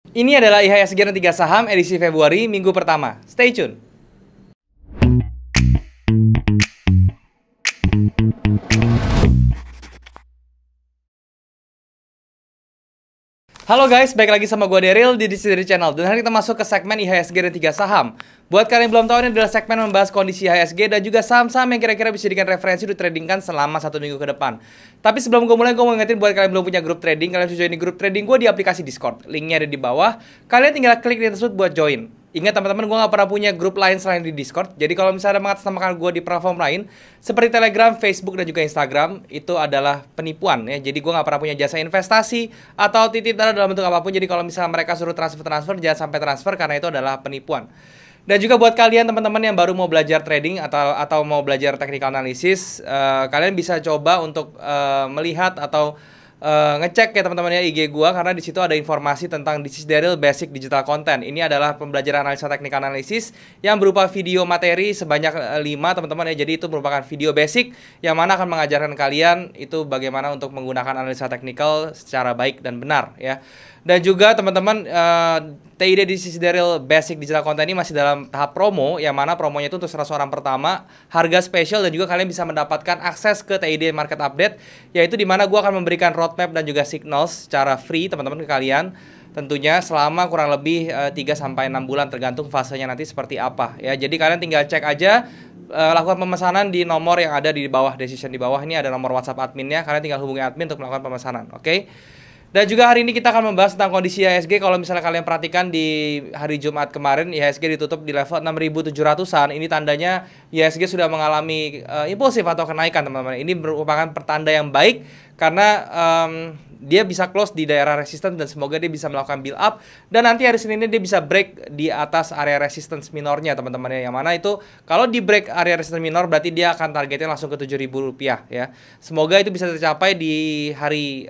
Ini adalah IHSG 3 saham edisi Februari minggu pertama. Stay tune. Halo guys, balik lagi sama gue Daryl di Discovery Channel. Dan hari kita masuk ke segmen IHSG dan 3 saham. Buat kalian yang belum tahu, ini adalah segmen membahas kondisi IHSG dan juga saham-saham yang kira-kira bisa dijadikan referensi untuk tradingkan selama 1 minggu ke depan. Tapi sebelum gue mulai, gue mau ingetin buat kalian yang belum punya grup trading, kalian bisa join di grup trading gue di aplikasi Discord. Linknya ada di bawah. Kalian tinggal klik link tersebut buat join. Ingat teman-teman, gue gak pernah punya grup lain selain di Discord. Jadi kalau misalnya mengatasnamakan gue di platform lain seperti Telegram, Facebook, dan juga Instagram, itu adalah penipuan ya. Jadi gue gak pernah punya jasa investasi atau titip dana dalam bentuk apapun. Jadi kalau misalnya mereka suruh transfer, jangan sampai transfer karena itu adalah penipuan. Dan juga buat kalian teman-teman yang baru mau belajar trading atau mau belajar technical analysis, kalian bisa coba untuk melihat atau ngecek ya teman-teman ya IG gua, karena di situ ada informasi tentang This is Daryl Basic Digital Content. Ini adalah pembelajaran analisa teknik analisis yang berupa video materi sebanyak 5 teman-teman ya. Jadi itu merupakan video basic yang mana akan mengajarkan kalian itu bagaimana untuk menggunakan analisa teknikal secara baik dan benar ya. Dan juga teman-teman, TID This is Daryl Basic Digital Content ini masih dalam tahap promo, yang mana promonya itu untuk 100 orang pertama, harga spesial, dan juga kalian bisa mendapatkan akses ke TID Market Update, yaitu dimana gue akan memberikan roadmap dan juga signals secara free teman-teman ke kalian, tentunya selama kurang lebih 3-6 bulan tergantung fasenya nanti seperti apa ya. Jadi kalian tinggal cek aja, lakukan pemesanan di nomor yang ada di bawah, decision di bawah ini ada nomor WhatsApp adminnya, kalian tinggal hubungi admin untuk melakukan pemesanan, oke? Dan juga hari ini kita akan membahas tentang kondisi IHSG. Kalau misalnya kalian perhatikan di hari Jumat kemarin, IHSG ditutup di level 6.700-an. Ini tandanya IHSG sudah mengalami impulsif atau kenaikan teman-teman. Ini merupakan pertanda yang baik karena dia bisa close di daerah resistance dan semoga dia bisa melakukan build up. Dan nanti hari Seninnya dia bisa break di atas area resistance minornya teman-teman ya. Yang mana itu kalau di break area resistance minor berarti dia akan targetnya langsung ke Rp7.000 ya. Semoga itu bisa tercapai di hari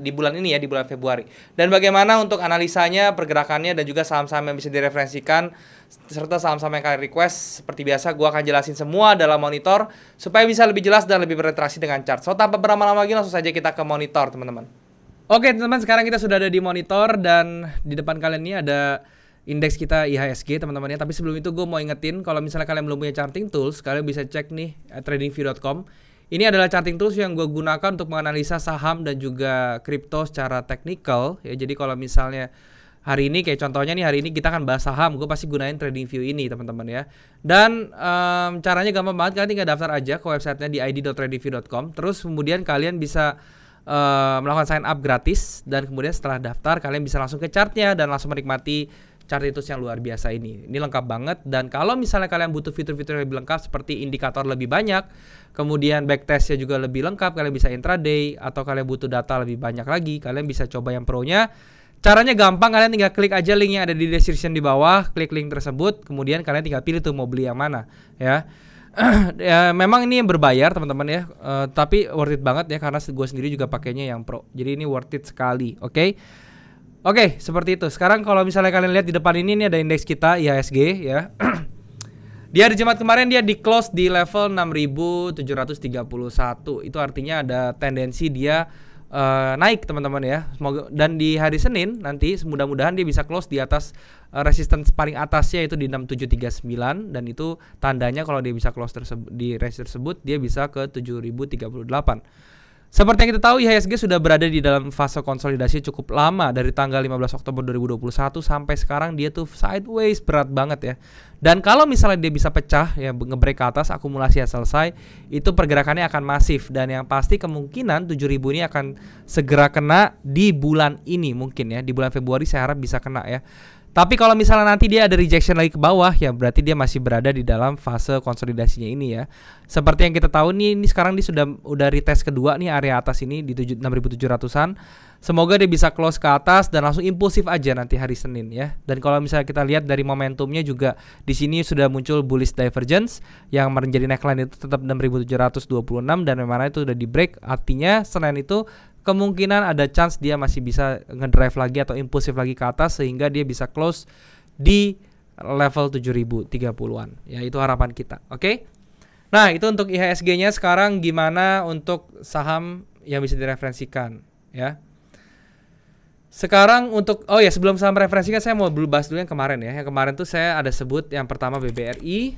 di bulan ini ya, di bulan Februari. Dan bagaimana untuk analisanya, pergerakannya, dan juga saham-saham yang bisa direferensikan serta saham-saham yang kalian request, seperti biasa gue akan jelasin semua dalam monitor supaya bisa lebih jelas dan lebih berinteraksi dengan chart. So tanpa berlama-lama lagi, langsung saja kita ke monitor teman-teman. Oke teman-teman, sekarang kita sudah ada di monitor dan di depan kalian ini ada indeks kita IHSG teman-teman ya. Tapi sebelum itu gue mau ingetin, kalau misalnya kalian belum punya charting tools, kalian bisa cek nih tradingview.com. Ini adalah charting tools yang gue gunakan untuk menganalisa saham dan juga kripto secara teknikal ya. Jadi kalau misalnya hari ini kayak contohnya nih, hari ini kita akan bahas saham, gue pasti gunain TradingView ini teman-teman ya. Dan caranya gampang banget, kalian tinggal daftar aja ke websitenya di id.tradingview.com. Terus kemudian kalian bisa melakukan sign up gratis, dan kemudian setelah daftar kalian bisa langsung ke chartnya dan langsung menikmati chart itu yang luar biasa ini. Ini lengkap banget, dan kalau misalnya kalian butuh fitur-fitur yang lebih lengkap seperti indikator lebih banyak, kemudian backtestnya juga lebih lengkap, kalian bisa intraday, atau kalian butuh data lebih banyak lagi, kalian bisa coba yang pro-nya. Caranya gampang, kalian tinggal klik aja link yang ada di description di bawah, klik link tersebut, kemudian kalian tinggal pilih tuh mau beli yang mana ya. Ya, memang ini yang berbayar teman-teman ya, tapi worth it banget ya, karena gue sendiri juga pakainya yang pro, jadi ini worth it sekali. Oke, seperti itu. Sekarang kalau misalnya kalian lihat di depan ini ada indeks kita IHSG ya. Dia di Jumat kemarin dia di close di level 6.731. Itu artinya ada tendensi dia naik teman-teman ya. Semoga, dan di hari Senin nanti mudah-mudahan dia bisa close di atas resistance paling atasnya, yaitu di 6739, dan itu tandanya kalau dia bisa close di range tersebut dia bisa ke 7038. Seperti yang kita tahu, IHSG sudah berada di dalam fase konsolidasi cukup lama dari tanggal 15 Oktober 2021 sampai sekarang. Dia tuh sideways berat banget ya. Dan kalau misalnya dia bisa pecah ya, ngebreak ke atas, akumulasi selesai, itu pergerakannya akan masif, dan yang pasti kemungkinan 7.000 ini akan segera kena di bulan ini mungkin ya. Di bulan Februari saya harap bisa kena ya. Tapi kalau misalnya nanti dia ada rejection lagi ke bawah ya, berarti dia masih berada di dalam fase konsolidasinya ini ya. Seperti yang kita tahu nih, ini sekarang dia udah retest kedua nih area atas ini di 6.700-an. Semoga dia bisa close ke atas dan langsung impulsif aja nanti hari Senin ya. Dan kalau misalnya kita lihat dari momentumnya juga, di sini sudah muncul bullish divergence yang menjadi neckline itu tetap 6.726, dan memang itu udah di break. Artinya Senin itu kemungkinan ada chance dia masih bisa ngedrive lagi atau impulsif lagi ke atas, sehingga dia bisa close di level 7.030-an ya. Itu harapan kita. Oke. Nah, itu untuk IHSG-nya. Sekarang gimana untuk saham yang bisa direferensikan ya. Sekarang untuk sebelum saham referensi kan saya mau bahas dulu yang kemarin ya. Yang kemarin tuh saya ada sebut yang pertama BBRI.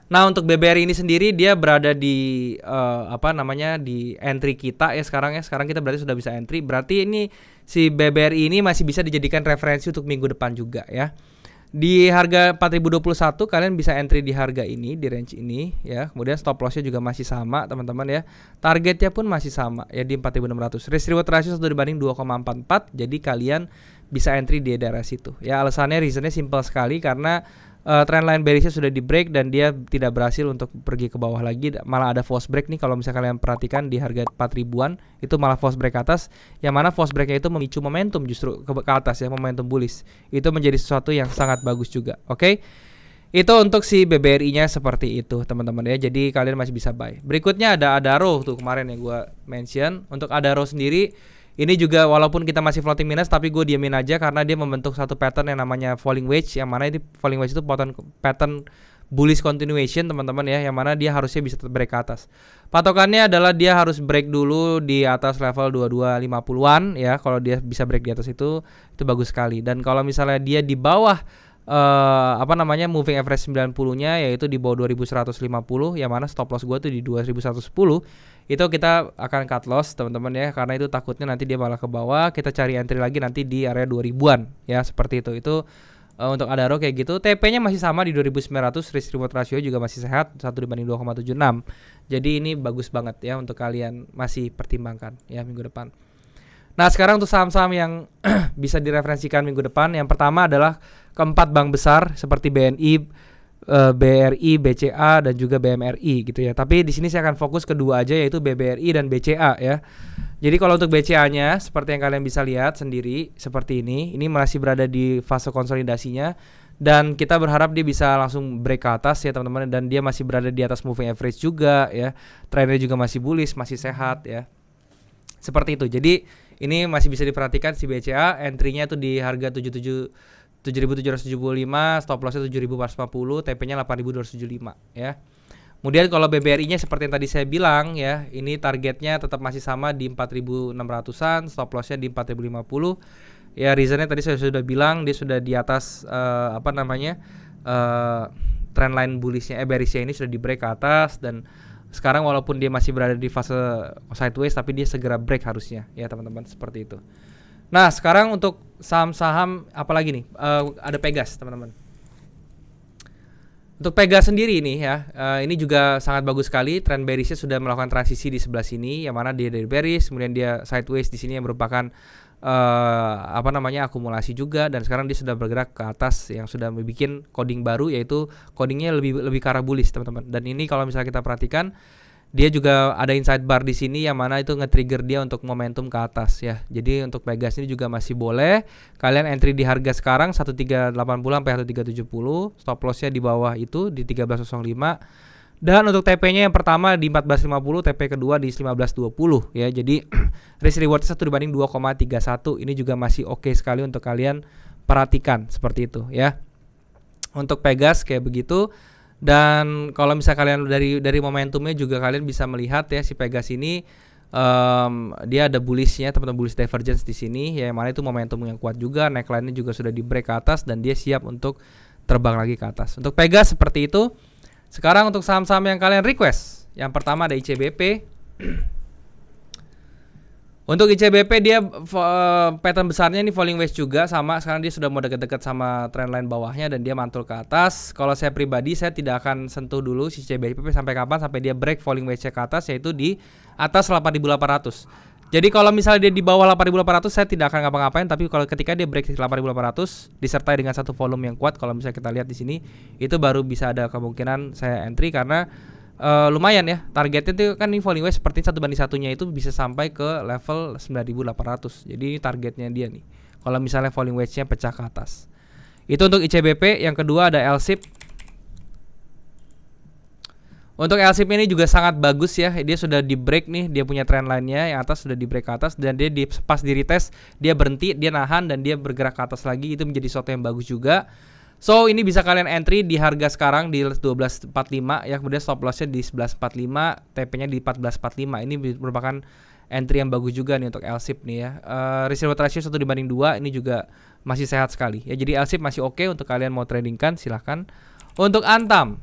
Nah, untuk BBRI ini sendiri dia berada di di entry kita ya sekarang ya. Sekarang kita berarti sudah bisa entry. Berarti ini si BBRI ini masih bisa dijadikan referensi untuk minggu depan juga ya. Di harga 4021 kalian bisa entry di harga ini, di range ini ya. Kemudian stop lossnya juga masih sama teman-teman ya. Targetnya pun masih sama ya di 4600. Risk reward ratio 1/2,44. Jadi kalian bisa entry di daerah situ. Ya alasannya reasonnya simple sekali karena trendline bearishnya sudah di break dan dia tidak berhasil untuk pergi ke bawah lagi, malah ada false break nih kalau misalnya kalian perhatikan di harga 4000-an itu malah false break ke atas, yang mana false breaknya itu memicu momentum justru ke atas ya, momentum bullish. Itu menjadi sesuatu yang sangat bagus juga. Oke. Itu untuk si BBRI-nya seperti itu teman-teman ya. Jadi kalian masih bisa buy. Berikutnya ada Adaro tuh kemarin yang gue mention. Untuk Adaro sendiri ini juga walaupun kita masih floating minus tapi gue diamin aja karena dia membentuk satu pattern yang namanya falling wedge, yang mana ini falling wedge itu pattern bullish continuation teman-teman ya, yang mana dia harusnya bisa break ke atas. Patokannya adalah dia harus break dulu di atas level 2250-an ya. Kalau dia bisa break di atas itu bagus sekali. Dan kalau misalnya dia di bawah moving average 90-nya yaitu di bawah 2150, yang mana stop loss gue tuh di 2110. Itu kita akan cut loss teman-teman ya, karena itu takutnya nanti dia malah ke bawah. Kita cari entry lagi nanti di area 2000-an ya, seperti itu. Itu untuk Adaro kayak gitu. TP-nya masih sama di 2900, risk reward ratio juga masih sehat 1/2,76. Jadi ini bagus banget ya untuk kalian masih pertimbangkan ya minggu depan. Nah, sekarang untuk saham-saham yang bisa direferensikan minggu depan, yang pertama adalah keempat bank besar seperti BNI, BRI, BCA dan juga BMRI gitu ya. Tapi di sini saya akan fokus kedua aja, yaitu BBRI dan BCA ya. Jadi kalau untuk BCA-nya seperti yang kalian bisa lihat sendiri seperti ini masih berada di fase konsolidasinya dan kita berharap dia bisa langsung break ke atas ya teman-teman, dan dia masih berada di atas moving average juga ya. Trennya juga masih bullish, masih sehat ya. Seperti itu. Jadi ini masih bisa diperhatikan si BCA, entry-nya itu di harga 7.775, stop loss-nya 7.450, TP-nya 8.275 ya. Kemudian kalau BBRI-nya seperti yang tadi saya bilang ya, ini targetnya tetap masih sama di 4.600-an, stop loss-nya di 4.050. Ya reasonnya tadi saya sudah bilang dia sudah di atas trendline bullish-nya, bearish-nya ini sudah di break ke atas, dan sekarang walaupun dia masih berada di fase sideways tapi dia segera break harusnya ya teman-teman, seperti itu. Nah sekarang untuk saham-saham apalagi nih, ada Pegas teman-teman. Untuk Pegas sendiri ini ya, ini juga sangat bagus sekali. Trend bearishnya sudah melakukan transisi di sebelah sini, yang mana dia dari bearish, kemudian dia sideways di sini yang merupakan akumulasi juga, dan sekarang dia sudah bergerak ke atas yang sudah membuat coding baru, yaitu codingnya lebih ke arah bullish teman-teman. Dan ini kalau misalnya kita perhatikan, dia juga ada inside bar di sini yang mana itu nge-trigger dia untuk momentum ke atas ya. Jadi untuk Pegas ini juga masih boleh kalian entry di harga sekarang 1380 sampai 1370, stop loss-nya di bawah itu di 1305. Dan untuk TP-nya yang pertama di 1450, TP kedua di 1520 ya. Jadi risk reward 1/2,31. Ini juga masih oke sekali untuk kalian perhatikan seperti itu ya. Untuk Pegas kayak begitu. Dan kalau misalnya kalian dari momentumnya juga kalian bisa melihat ya, si Pegas ini dia ada bullishnya teman-teman, bullish divergence di sini ya, yang mana itu momentum yang kuat juga, neckline-nya juga sudah di break ke atas dan dia siap untuk terbang lagi ke atas. Untuk Pegas seperti itu. Sekarang untuk saham-saham yang kalian request, yang pertama ada ICBP. Untuk ICBP dia pattern besarnya ini falling wedge juga sama. Sekarang dia sudah mau dekat-dekat sama trendline bawahnya dan dia mantul ke atas. Kalau saya pribadi saya tidak akan sentuh dulu si ICBP sampai kapan, sampai dia break falling wedge ke atas, yaitu di atas 8.800. Jadi kalau misalnya dia di bawah 8.800 saya tidak akan ngapa-ngapain, tapi kalau ketika dia break 8.800 disertai dengan satu volume yang kuat, kalau misalnya kita lihat di sini, itu baru bisa ada kemungkinan saya entry, karena lumayan ya, targetnya itu kan ini falling wedge seperti 1/1-nya itu bisa sampai ke level 9.800. Jadi ini targetnya dia nih, kalau misalnya falling wedge-nya pecah ke atas. Itu untuk ICBP. Yang kedua ada LSIP. Untuk LSIP ini juga sangat bagus ya, dia sudah di break nih, dia punya trend line-nya yang atas sudah di break ke atas, dan dia pas di retest dia berhenti, dia nahan dan dia bergerak ke atas lagi. Itu menjadi sesuatu yang bagus juga. So ini bisa kalian entry di harga sekarang di 12.45 ya, kemudian stop loss-nya di 11.45, TP-nya di 14.45. Ini merupakan entry yang bagus juga nih untuk LSIP nih ya. Risk reward ratio 1/2 ini juga masih sehat sekali ya. Jadi LSIP masih oke untuk kalian mau tradingkan, silahkan. Untuk Antam,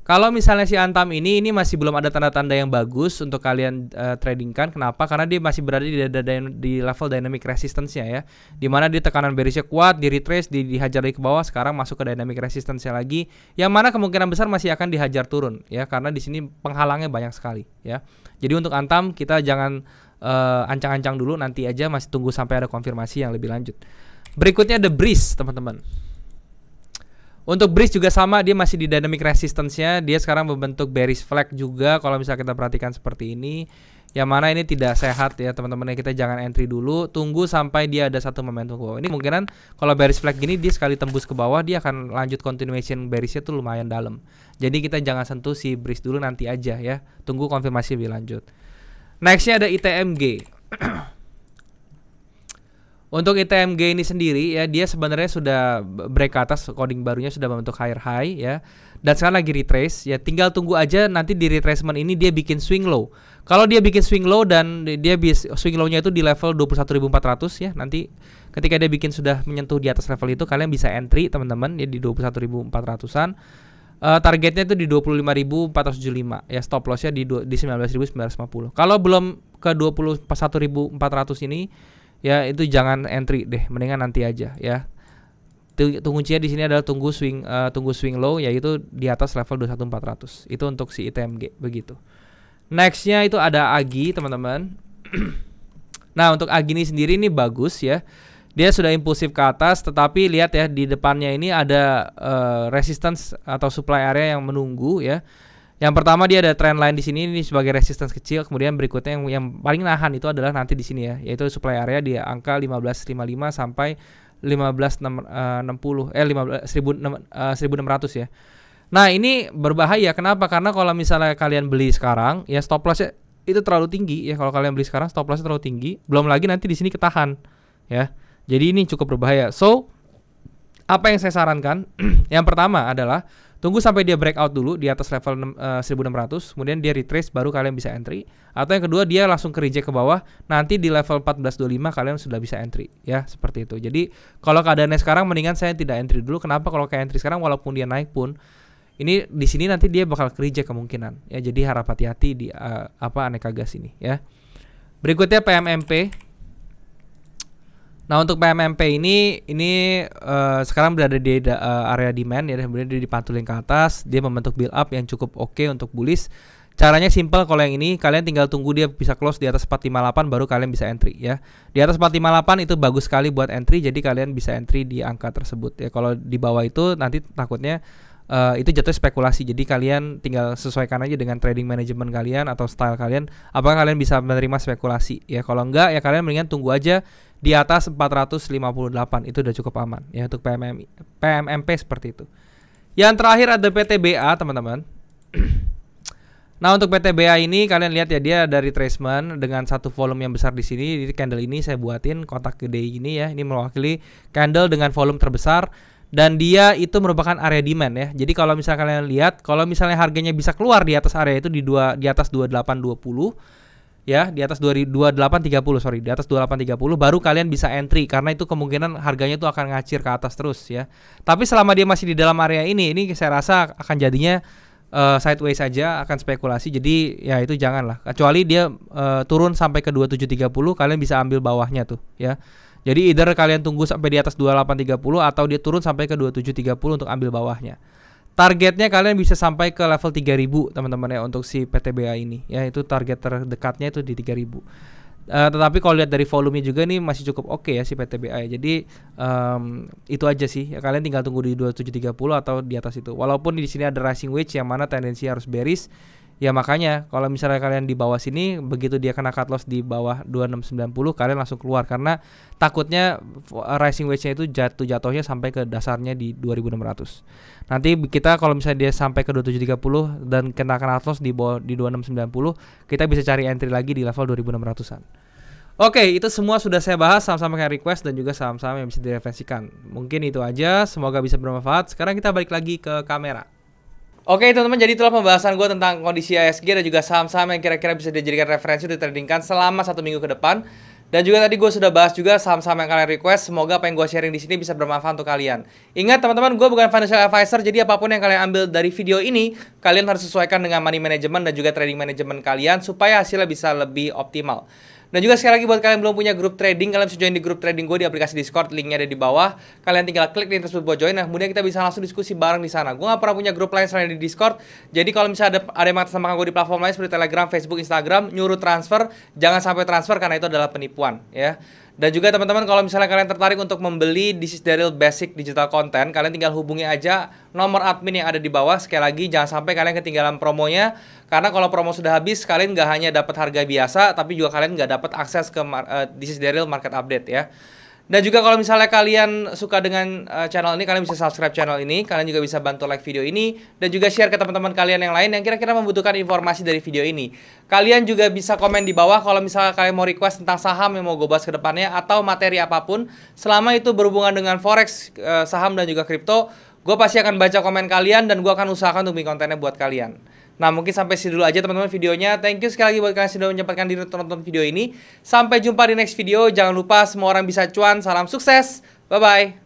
kalau misalnya si Antam ini masih belum ada tanda-tanda yang bagus untuk kalian tradingkan. Kenapa? Karena dia masih berada di level dynamic resistance-nya ya. Dimana di tekanan bearish-nya kuat, di retrace, dihajar dari ke bawah, sekarang masuk ke dynamic resistance-nya lagi. Yang mana kemungkinan besar masih akan dihajar turun ya, karena di sini penghalangnya banyak sekali ya. Jadi untuk Antam kita jangan ancang-ancang dulu, nanti aja, masih tunggu sampai ada konfirmasi yang lebih lanjut. Berikutnya ada Breeze, teman-teman. Untuk Breeze juga sama, dia masih di dynamic resistance-nya. Dia sekarang membentuk bearish flag juga kalau misalnya kita perhatikan seperti ini. Yang mana ini tidak sehat ya teman-teman, kita jangan entry dulu, tunggu sampai dia ada satu momentum ke bawah. Ini kemungkinan kalau bearish flag gini dia sekali tembus ke bawah, dia akan lanjut continuation bearish-nya tuh lumayan dalam. Jadi kita jangan sentuh si Breeze dulu, nanti aja ya. Tunggu konfirmasi lebih lanjut. Next-nya ada ITMG. Untuk ITMG ini sendiri ya, dia sebenarnya sudah break ke atas, coding barunya sudah membentuk higher high ya. Dan sekarang lagi retrace ya, tinggal tunggu aja nanti di retracement ini dia bikin swing low. Kalau dia bikin swing low dan dia swing low-nya itu di level 21.400 ya, nanti ketika dia bikin sudah menyentuh di atas level itu, kalian bisa entry teman-teman ya di 21.400-an. Targetnya itu di 25.475 ya, stop loss-nya di 19.950. Kalau belum ke 21.400 ini ya, itu jangan entry deh, mendingan nanti aja ya. Tunggu kuncinya di sini adalah tunggu swing low, yaitu di atas level 21.400. Itu untuk si ITMG begitu. Nextnya itu ada AGI teman-teman. Nah untuk AGI ini sendiri ini bagus ya. Dia sudah impulsif ke atas, tetapi lihat ya di depannya ini ada resistance atau supply area yang menunggu ya. Yang pertama dia ada trend line di sini, ini sebagai resistance kecil. Kemudian berikutnya yang paling nahan itu adalah nanti di sini ya, yaitu supply area di angka 1555 sampai 1560 1600 ya. Nah, ini berbahaya. Kenapa? Karena kalau misalnya kalian beli sekarang ya, stop loss-nya itu terlalu tinggi ya. Kalau kalian beli sekarang stop loss-nya terlalu tinggi, belum lagi nanti di sini ketahan ya. Jadi ini cukup berbahaya. So, apa yang saya sarankan? Yang pertama adalah tunggu sampai dia breakout dulu di atas level 1600, kemudian dia retrace, baru kalian bisa entry. Atau yang kedua dia langsung ke reject ke bawah, nanti di level 1425 kalian sudah bisa entry ya, seperti itu. Jadi kalau keadaannya sekarang mendingan saya tidak entry dulu. Kenapa? Kalau kayak entry sekarang walaupun dia naik pun, ini di sini nanti dia bakal ke reject kemungkinan ya. Jadi harap hati-hati di Aneka Gas ini ya. Berikutnya PMMP. Nah untuk PMMP ini sekarang berada di area demand ya, kemudian dia dipantulin ke atas, dia membentuk build up yang cukup oke untuk bullish. Caranya simple, kalau yang ini kalian tinggal tunggu dia bisa close di atas 458 baru kalian bisa entry ya. Di atas 458 itu bagus sekali buat entry, jadi kalian bisa entry di angka tersebut ya. Kalau di bawah itu nanti takutnya itu jatuh spekulasi, jadi kalian tinggal sesuaikan aja dengan trading management kalian atau style kalian, apakah kalian bisa menerima spekulasi ya. Kalau enggak ya kalian mendingan tunggu aja di atas 458, itu udah cukup aman ya untuk PMMP seperti itu. Yang terakhir ada PTBA teman-teman. Nah untuk PTBA ini kalian lihat ya, dia dari retracement dengan satu volume yang besar di sini. Di candle ini saya buatin kotak gede ini ya, ini mewakili candle dengan volume terbesar. Dan dia itu merupakan area demand ya. Jadi kalau misalnya kalian lihat, kalau misalnya harganya bisa keluar di atas area itu di atas 2820 ya, di atas 2830 sorry, di atas 2830 baru kalian bisa entry, karena itu kemungkinan harganya itu akan ngacir ke atas terus ya. Tapi selama dia masih di dalam area ini saya rasa akan jadinya sideways saja, akan spekulasi. Jadi ya itu janganlah, kecuali dia turun sampai ke 2730 kalian bisa ambil bawahnya tuh ya. Jadi either kalian tunggu sampai di atas 2830 atau dia turun sampai ke 2730 untuk ambil bawahnya. Targetnya kalian bisa sampai ke level 3000 teman-teman ya untuk si PTBA ini ya, itu target terdekatnya itu di 3000. Tetapi kalau lihat dari volumenya juga nih masih cukup oke ya si PTBA ya. Jadi itu aja sih ya, kalian tinggal tunggu di 2730 atau di atas itu. Walaupun di sini ada rising wedge yang mana tendensi harus bearish. Ya makanya kalau misalnya kalian di bawah sini, begitu dia kena cut loss di bawah 2690 kalian langsung keluar, karena takutnya rising wedge-nya itu jatuhnya sampai ke dasarnya di 2600. Nanti kita kalau misalnya dia sampai ke 2730 dan kena cut loss di bawah di 2690, kita bisa cari entry lagi di level 2600-an. Oke, itu semua sudah saya bahas saham-saham yang request dan juga saham-saham yang bisa direferensikan. Mungkin itu aja, semoga bisa bermanfaat. Sekarang kita balik lagi ke kamera. Oke teman-teman, jadi itulah pembahasan gue tentang kondisi IHSG dan juga saham-saham yang kira-kira bisa dijadikan referensi untuk ditradingkan selama 1 minggu ke depan. Dan juga tadi gue sudah bahas juga saham-saham yang kalian request. Semoga apa yang gue sharing di sini bisa bermanfaat untuk kalian. Ingat teman-teman, gue bukan financial advisor, jadi apapun yang kalian ambil dari video ini, kalian harus sesuaikan dengan money management dan juga trading management kalian supaya hasilnya bisa lebih optimal. Dan juga sekali lagi buat kalian yang belum punya grup trading, kalian bisa join di grup trading gue di aplikasi Discord, linknya ada di bawah. Kalian tinggal klik link tersebut buat join, nah kemudian kita bisa langsung diskusi bareng di sana. Gue gak pernah punya grup lain selain di Discord, jadi kalau misalnya ada yang mengatasnamakan gue di platform lain seperti Telegram, Facebook, Instagram, nyuruh transfer, jangan sampai transfer karena itu adalah penipuan, ya. Dan juga teman-teman, kalau misalnya kalian tertarik untuk membeli This is Daryl Basic Digital Content, kalian tinggal hubungi aja nomor admin yang ada di bawah. Sekali lagi, jangan sampai kalian ketinggalan promonya, karena kalau promo sudah habis, kalian nggak hanya dapat harga biasa, tapi juga kalian nggak dapat akses ke This is Daryl Market Update, ya. Dan juga kalau misalnya kalian suka dengan channel ini, kalian bisa subscribe channel ini. Kalian juga bisa bantu like video ini dan juga share ke teman-teman kalian yang lain yang kira-kira membutuhkan informasi dari video ini. Kalian juga bisa komen di bawah kalau misalnya kalian mau request tentang saham yang mau gue bahas ke depannya atau materi apapun. Selama itu berhubungan dengan forex, saham dan juga kripto, gue pasti akan baca komen kalian dan gue akan usahakan untuk bikin kontennya buat kalian. Nah, mungkin sampai sini dulu aja teman-teman videonya. Thank you sekali lagi buat kalian yang sudah menyempatkan diri untuk nonton video ini. Sampai jumpa di next video. Jangan lupa semua orang bisa cuan. Salam sukses. Bye-bye.